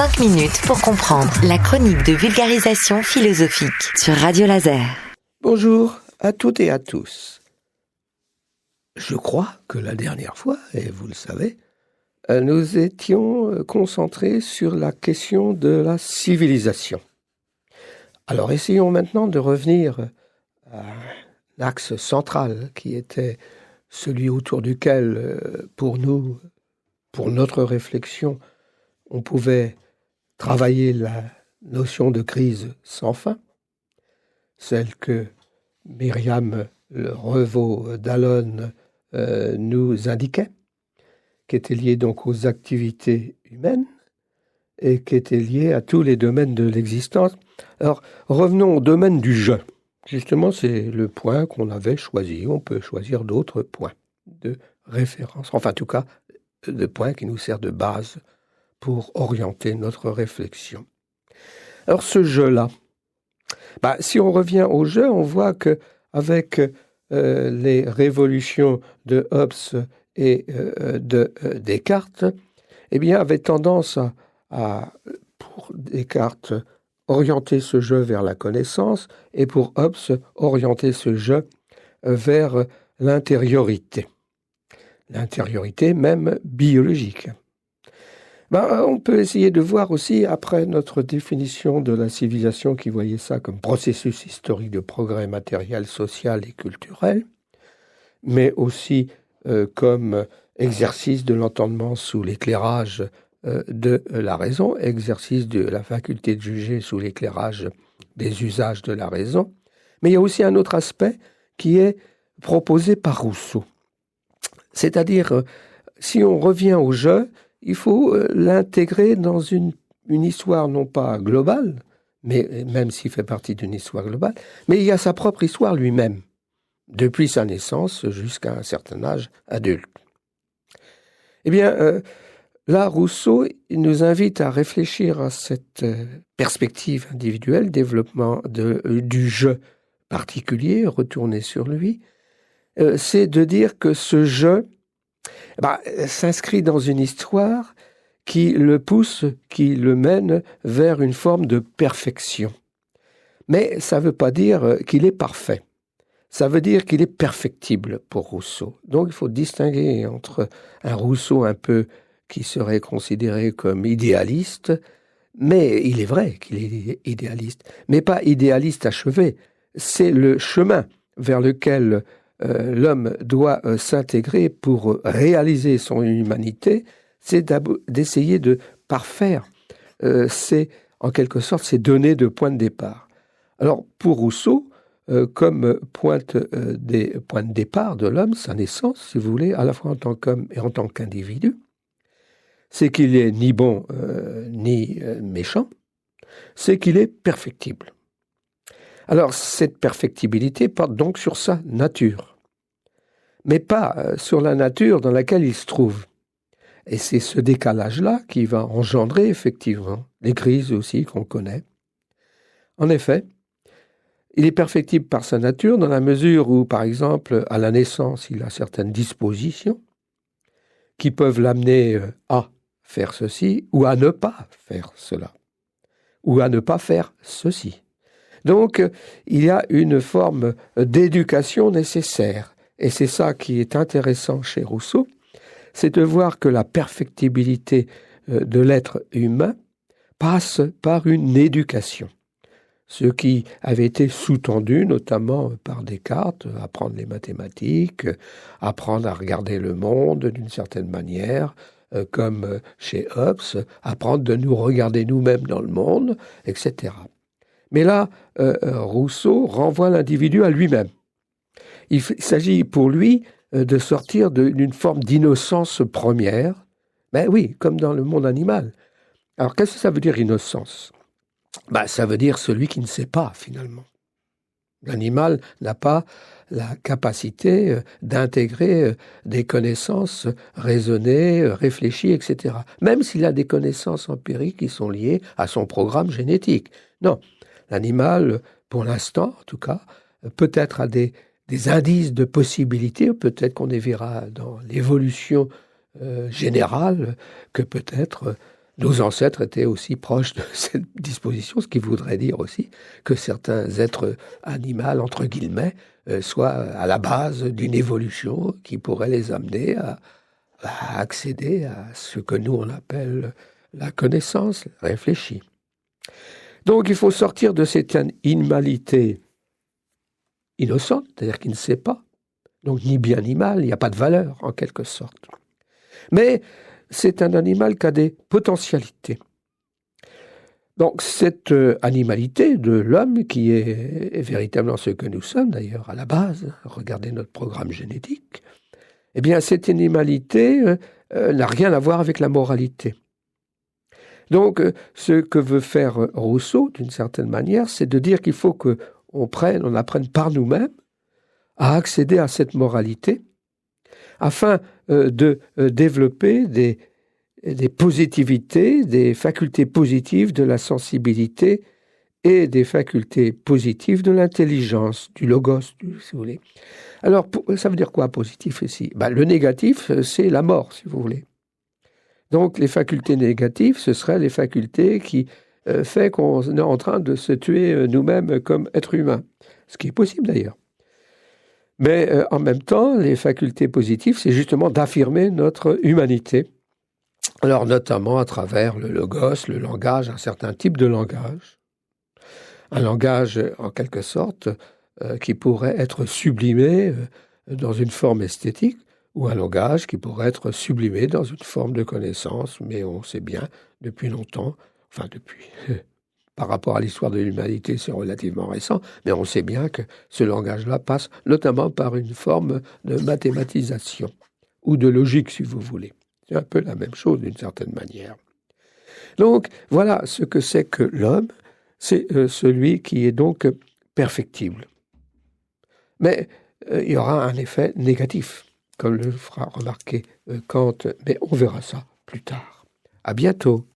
5 minutes pour comprendre la chronique de vulgarisation philosophique sur Radio Laser. Bonjour à toutes et à tous. Je crois que la dernière fois, et vous le savez, nous étions concentrés sur la question de la civilisation. Alors essayons maintenant de revenir à l'axe central qui était celui autour duquel, pour nous, pour notre réflexion, on pouvait travailler la notion de crise sans fin, celle que Myriam Le Revaux d'Allonnes nous indiquait, qui était liée donc aux activités humaines et qui était liée à tous les domaines de l'existence. Alors, revenons au domaine du jeu. Justement, c'est le point qu'on avait choisi. On peut choisir d'autres points de référence, enfin en tout cas, de points qui nous servent de base pour orienter notre réflexion. Alors ce jeu-là, si on revient au jeu, on voit qu'avec les révolutions de Hobbes et de Descartes, eh bien, avait tendance à, pour Descartes, orienter ce jeu vers la connaissance et pour Hobbes, orienter ce jeu vers l'intériorité. L'intériorité même biologique. On peut essayer de voir aussi, après notre définition de la civilisation qui voyait ça comme processus historique de progrès matériel, social et culturel, mais aussi comme exercice de l'entendement sous l'éclairage de la raison, exercice de la faculté de juger sous l'éclairage des usages de la raison. Mais il y a aussi un autre aspect qui est proposé par Rousseau. C'est-à-dire, si on revient au jeu, il faut l'intégrer dans une histoire non pas globale, mais même s'il fait partie d'une histoire globale, mais il y a sa propre histoire lui-même, depuis sa naissance jusqu'à un certain âge adulte. Eh bien, là, Rousseau nous invite à réfléchir à cette perspective individuelle, développement du jeu particulier, retourner sur lui. C'est de dire que ce jeu s'inscrit dans une histoire qui le pousse, qui le mène vers une forme de perfection. Mais ça ne veut pas dire qu'il est parfait. Ça veut dire qu'il est perfectible pour Rousseau. Donc il faut distinguer entre un Rousseau un peu qui serait considéré comme idéaliste, mais il est vrai qu'il est idéaliste, mais pas idéaliste achevé. C'est le chemin vers lequel l'homme doit s'intégrer pour réaliser son humanité, c'est d'essayer de parfaire en quelque sorte ces données de point de départ. Alors pour Rousseau, comme point de départ de l'homme, sa naissance, si vous voulez, à la fois en tant qu'homme et en tant qu'individu, c'est qu'il est ni bon ni méchant, c'est qu'il est perfectible. Alors cette perfectibilité porte donc sur sa nature, mais pas sur la nature dans laquelle il se trouve. Et c'est ce décalage-là qui va engendrer effectivement les crises aussi qu'on connaît. En effet, il est perfectible par sa nature dans la mesure où, par exemple, à la naissance, il a certaines dispositions qui peuvent l'amener à faire ceci ou à ne pas faire cela, ou à ne pas faire ceci. Donc, il y a une forme d'éducation nécessaire. Et c'est ça qui est intéressant chez Rousseau, c'est de voir que la perfectibilité de l'être humain passe par une éducation. Ce qui avait été sous-tendu notamment par Descartes, apprendre les mathématiques, apprendre à regarder le monde d'une certaine manière, comme chez Hobbes, apprendre de nous regarder nous-mêmes dans le monde, etc. Mais là, Rousseau renvoie l'individu à lui-même. Il s'agit pour lui de sortir d'une forme d'innocence première, mais oui, comme dans le monde animal. Alors, qu'est-ce que ça veut dire innocence ? Ça veut dire celui qui ne sait pas, finalement. L'animal n'a pas la capacité d'intégrer des connaissances raisonnées, réfléchies, etc. Même s'il a des connaissances empiriques qui sont liées à son programme génétique. Non, l'animal, pour l'instant, en tout cas, peut-être a des indices de possibilités, peut-être qu'on les verra dans l'évolution générale, que peut-être nos ancêtres étaient aussi proches de cette disposition, ce qui voudrait dire aussi que certains êtres animaux, entre guillemets, soient à la base d'une évolution qui pourrait les amener à accéder à ce que nous on appelle la connaissance réfléchie. Donc il faut sortir de cette animalité innocente, c'est-à-dire qui ne sait pas, donc ni bien ni mal, il n'y a pas de valeur en quelque sorte. Mais c'est un animal qui a des potentialités. Donc cette animalité de l'homme, qui est véritablement ce que nous sommes d'ailleurs à la base, regardez notre programme génétique, eh bien cette animalité n'a rien à voir avec la moralité. Donc ce que veut faire Rousseau, d'une certaine manière, c'est de dire qu'il faut qu'on apprenne par nous-mêmes à accéder à cette moralité, afin de développer des positivités, des facultés positives de la sensibilité et des facultés positives de l'intelligence, du logos, si vous voulez. Alors, ça veut dire quoi, positif ici ? Le négatif, c'est la mort, si vous voulez. Donc, les facultés négatives, ce seraient les facultés qui font qu'on est en train de se tuer nous-mêmes comme êtres humains, ce qui est possible d'ailleurs. Mais en même temps, les facultés positives, c'est justement d'affirmer notre humanité. Alors notamment à travers le logos, le langage, un certain type de langage. Un langage en quelque sorte qui pourrait être sublimé dans une forme esthétique, ou un langage qui pourrait être sublimé dans une forme de connaissance. Mais on sait bien depuis longtemps, par rapport à l'histoire de l'humanité, c'est relativement récent, mais on sait bien que ce langage-là passe notamment par une forme de mathématisation, ou de logique, si vous voulez. C'est un peu la même chose, d'une certaine manière. Donc, voilà ce que c'est que l'homme, c'est celui qui est donc perfectible. Mais il y aura un effet négatif, comme le fera remarquer Kant, mais on verra ça plus tard. À bientôt.